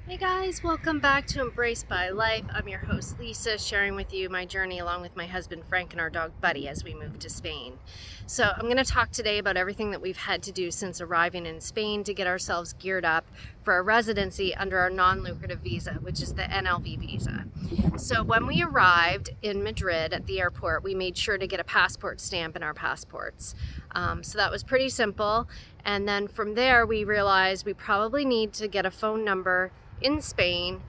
Hey guys, welcome back to Embrace by Life. I'm your host Lisa, sharing with you my journey along with my husband Frank and our dog Buddy as we move to Spain. So I'm going to talk today about everything that we've had to do since arriving in Spain to get ourselves geared up for a residency under our non-lucrative visa, which is the NLV visa. So when we arrived in Madrid at the airport, we made sure to get a passport stamp in our passports. So that was pretty simple. And then from there, we realized we probably need to get a phone number in Spain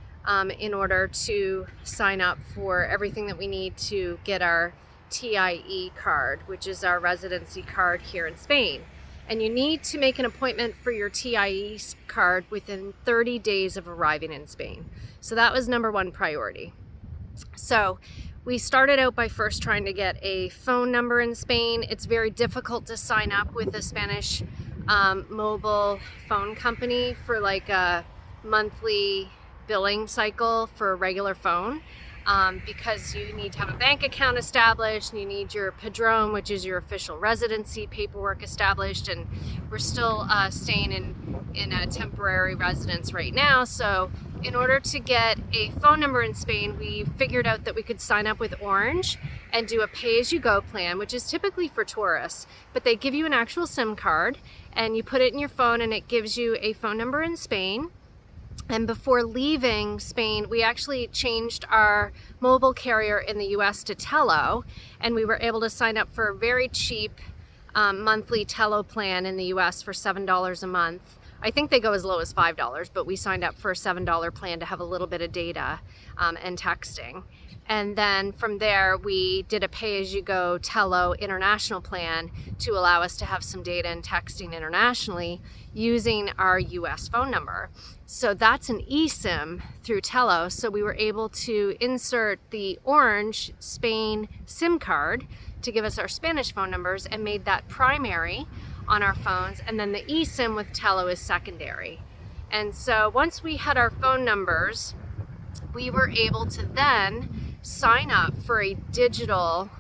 in order to sign up for everything that we need to get our TIE card, which is our residency card here in Spain. And you need to make an appointment for your TIE card within 30 days of arriving in Spain. So that was number one priority. So we started out by first trying to get a phone number in Spain. It's very difficult to sign up with a Spanish mobile phone company for like a monthly billing cycle for a regular phone, because you need to have a bank account established and you need your padrón, which is your official residency paperwork, established. And we're still staying in a temporary residence right now. So in order to get a phone number in Spain, we figured out that we could sign up with Orange and do a pay-as-you-go plan, which is typically for tourists, but they give you an actual SIM card and you put it in your phone and it gives you a phone number in Spain. And before leaving Spain, we actually changed our mobile carrier in the US to Tello, and we were able to sign up for a very cheap monthly Tello plan in the US for $7 a month. I think they go as low as $5, but we signed up for a $7 plan to have a little bit of data and texting. And then from there, we did a pay-as-you-go Tello international plan to allow us to have some data and texting internationally using our US phone number. So that's an eSIM through Tello. So we were able to insert the Orange Spain SIM card to give us our Spanish phone numbers and made that primary on our phones. And then the eSIM with Tello is secondary. And so once we had our phone numbers, we were able to then sign up for a digital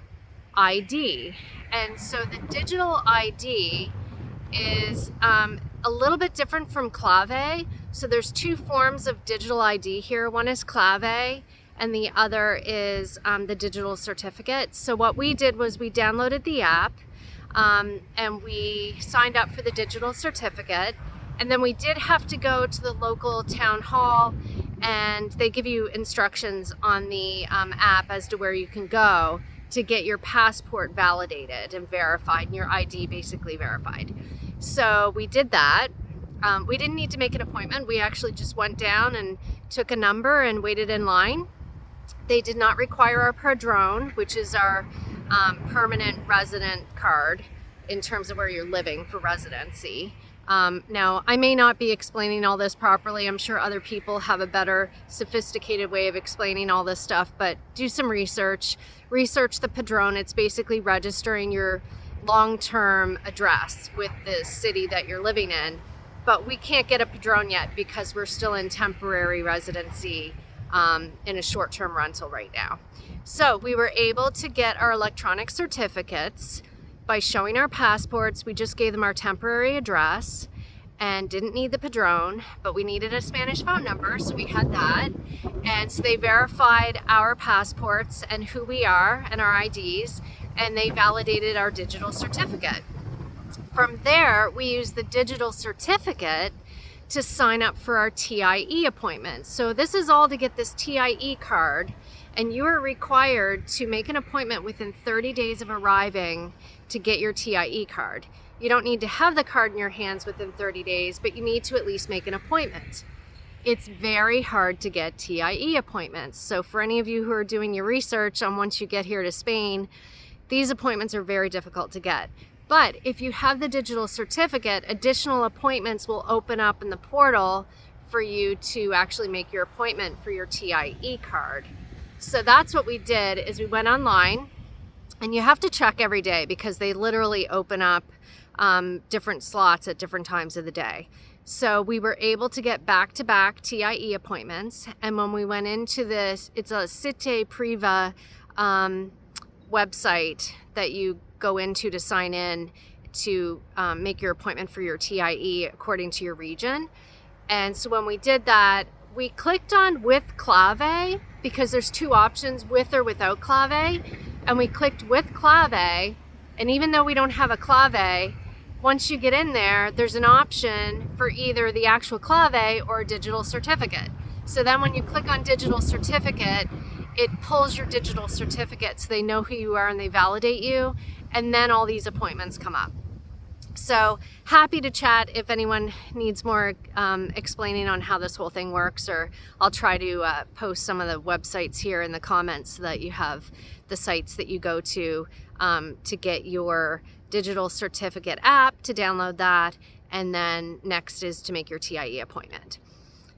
ID. And so the digital ID is a little bit different from clave. So there's two forms of digital ID here. One is clave and the other is the digital certificate. So what we did was we downloaded the app and we signed up for the digital certificate. And then we did have to go to the local town hall, and they give you instructions on the app as to where you can go to get your passport validated and verified, and your ID basically verified. So we did that. We didn't need to make an appointment. We actually just went down and took a number and waited in line. They did not require our padrón, which is our permanent resident card in terms of where you're living for residency. Now, I may not be explaining all this properly. I'm sure other people have a better sophisticated way of explaining all this stuff, but do some research. Research the padrón. It's basically registering your long-term address with the city that you're living in. But we can't get a padrón yet because we're still in temporary residency in a short-term rental right now. So we were able to get our electronic certificates by showing our passports. We just gave them our temporary address and didn't need the padrón, but we needed a Spanish phone number, so we had that. And so they verified our passports and who we are and our IDs, and they validated our digital certificate. From there, we used the digital certificate to sign up for our TIE appointment. So this is all to get this TIE card, and you are required to make an appointment within 30 days of arriving to get your TIE card. You don't need to have the card in your hands within 30 days, but you need to at least make an appointment. It's very hard to get TIE appointments. So for any of you who are doing your research on once you get here to Spain, these appointments are very difficult to get. But if you have the digital certificate, additional appointments will open up in the portal for you to actually make your appointment for your TIE card. So that's what we did, is we went online, and you have to check every day because they literally open up different slots at different times of the day. So we were able to get back-to-back TIE appointments. And when we went into this, it's a Cite Priva website that you go into to sign in to make your appointment for your TIE according to your region. And so when we did that, we clicked on with clave because there's two options, with or without clave, and we clicked with clave. And even though we don't have a clave, once you get in there, there's an option for either the actual clave or a digital certificate. So then when you click on digital certificate, it pulls your digital certificate so they know who you are and they validate you, and then all these appointments come up. So happy to chat if anyone needs more explaining on how this whole thing works, or I'll try to post some of the websites here in the comments so that you have the sites that you go to get your digital certificate app, to download that, and then next is to make your TIE appointment.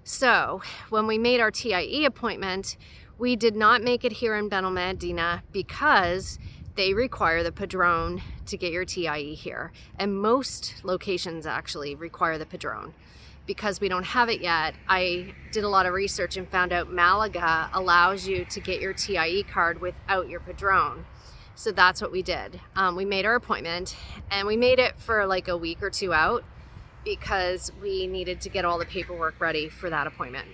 So when we made our TIE appointment, we did not make it here in Benel Medina because they require the Padrone to get your TIE here. And most locations actually require the Padrone. Because we don't have it yet, I did a lot of research and found out Malaga allows you to get your TIE card without your Padrone. So that's what we did. We made our appointment, and we made it for like a week or two out because we needed to get all the paperwork ready for that appointment.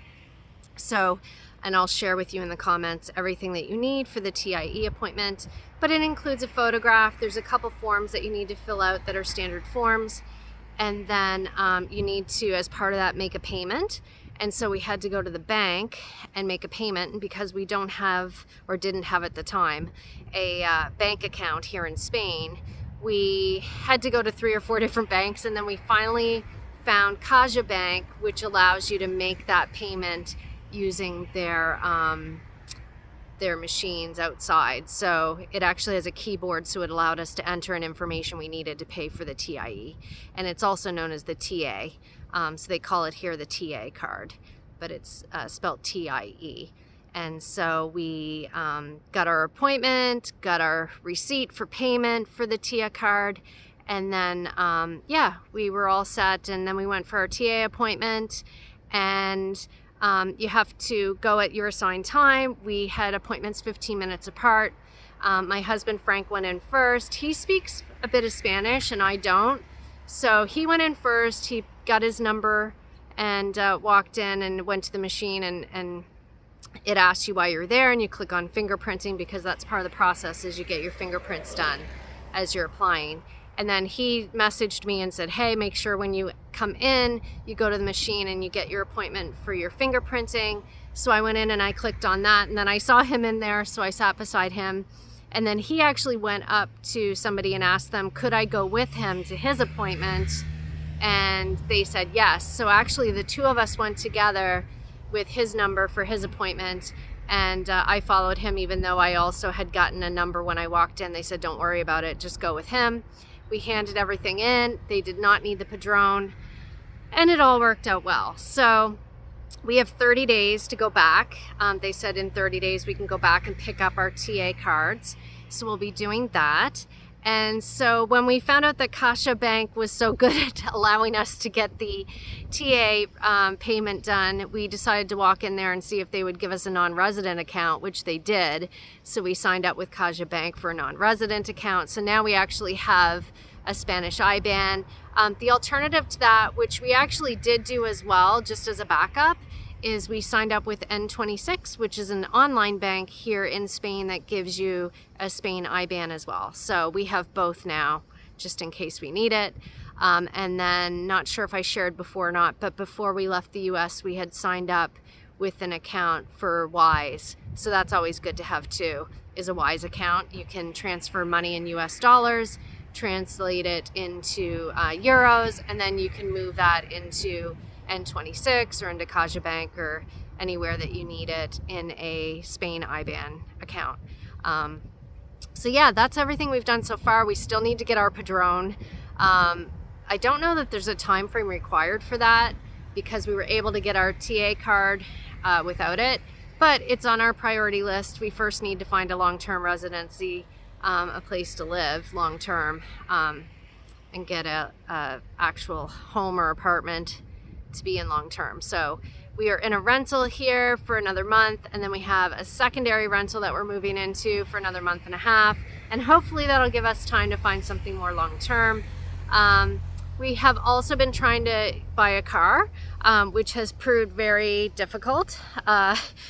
So, and I'll share with you in the comments everything that you need for the TIE appointment, but it includes a photograph. There's a couple forms that you need to fill out that are standard forms, and then you need to, as part of that, make a payment. And so we had to go to the bank and make a payment, and because we don't have, or didn't have at the time, a bank account here in Spain, we had to go to 3 or 4 different banks, and then we finally found CaixaBank, which allows you to make that payment using their machines outside. So it actually has a keyboard, so it allowed us to enter in information we needed to pay for the TIE. And it's also known as the TA. So they call it here the TA card, but it's spelled TIE. And so we got our appointment, got our receipt for payment for the TIA card, and then we were all set. And then we went for our TA appointment, and you have to go at your assigned time. We had appointments 15 minutes apart. My husband Frank went in first. He speaks a bit of Spanish and I don't. So he went in first, he got his number and walked in and went to the machine, and it asks you why you're there, and you click on fingerprinting because that's part of the process, is you get your fingerprints done as you're applying. And then he messaged me and said, hey, make sure when you come in, you go to the machine and you get your appointment for your fingerprinting. So I went in and I clicked on that, and then I saw him in there, so I sat beside him. And then he actually went up to somebody and asked them, could I go with him to his appointment? And they said yes. So actually the two of us went together with his number for his appointment. And I followed him, even though I also had gotten a number when I walked in. They said, don't worry about it, just go with him. We handed everything in. They did not need the Padrone, and it all worked out well. So we have 30 days to go back. They said in 30 days we can go back and pick up our TA cards. So we'll be doing that. And so when we found out that CaixaBank was so good at allowing us to get the TA payment done, we decided to walk in there and see if they would give us a non-resident account, which they did. So we signed up with CaixaBank for a non-resident account. So now we actually have a Spanish IBAN. The alternative to that, which we actually did do as well, just as a backup, is we signed up with N26, which is an online bank here in Spain that gives you a Spain IBAN as well. So we have both now, just in case we need it. And then, not sure if I shared before or not, but before we left the US, we had signed up with an account for Wise. So that's always good to have too, is a Wise account. You can transfer money in US dollars, translate it into euros, and then you can move that into N26 or into CaixaBank or anywhere that you need it in a Spain IBAN account. So yeah, that's everything we've done so far. We still need to get our Padrone. I don't know that there's a time frame required for that because we were able to get our TA card without it, but it's on our priority list. We first need to find a long-term residency, a place to live long-term, and get a actual home or apartment to be in long term. So we are in a rental here for another month, and then we have a secondary rental that we're moving into for another month and a half, and hopefully that'll give us time to find something more long term. We have also been trying to buy a car, which has proved very difficult.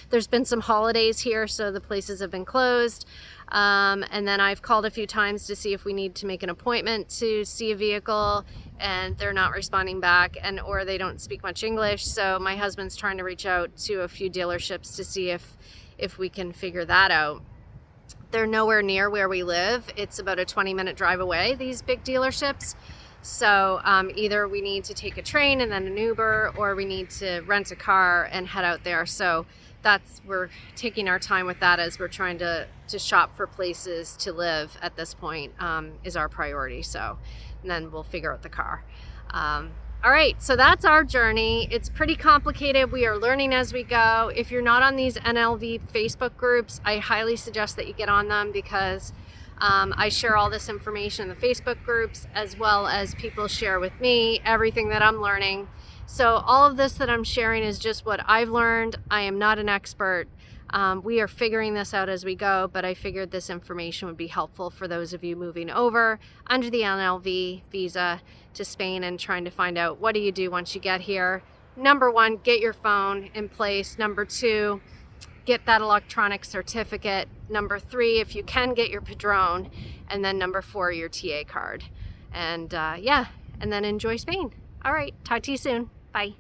There's been some holidays here, so the places have been closed. And then I've called a few times to see if we need to make an appointment to see a vehicle, and they're not responding back, and or they don't speak much English. So my husband's trying to reach out to a few dealerships to see if we can figure that out. They're nowhere near where we live. It's about a 20-minute drive away, these big dealerships. So either we need to take a train and then an Uber, or we need to rent a car and head out there. So we're taking our time with that as we're trying to shop for places to live at this point, is our priority. So, and then we'll figure out the car. All right, so that's our journey. It's pretty complicated. We are learning as we go. If you're not on these NLV Facebook groups, I highly suggest that you get on them, because I share all this information in the Facebook groups, as well as people share with me everything that I'm learning. So all of this that I'm sharing is just what I've learned. I am not an expert. We are figuring this out as we go, but I figured this information would be helpful for those of you moving over under the NLV visa to Spain and trying to find out, what do you do once you get here? Number one, get your phone in place. Number two, get that electronic certificate. Number three, if you can, get your Padrón. And then number four, your TA card. And yeah, and then enjoy Spain. All right, talk to you soon. Bye.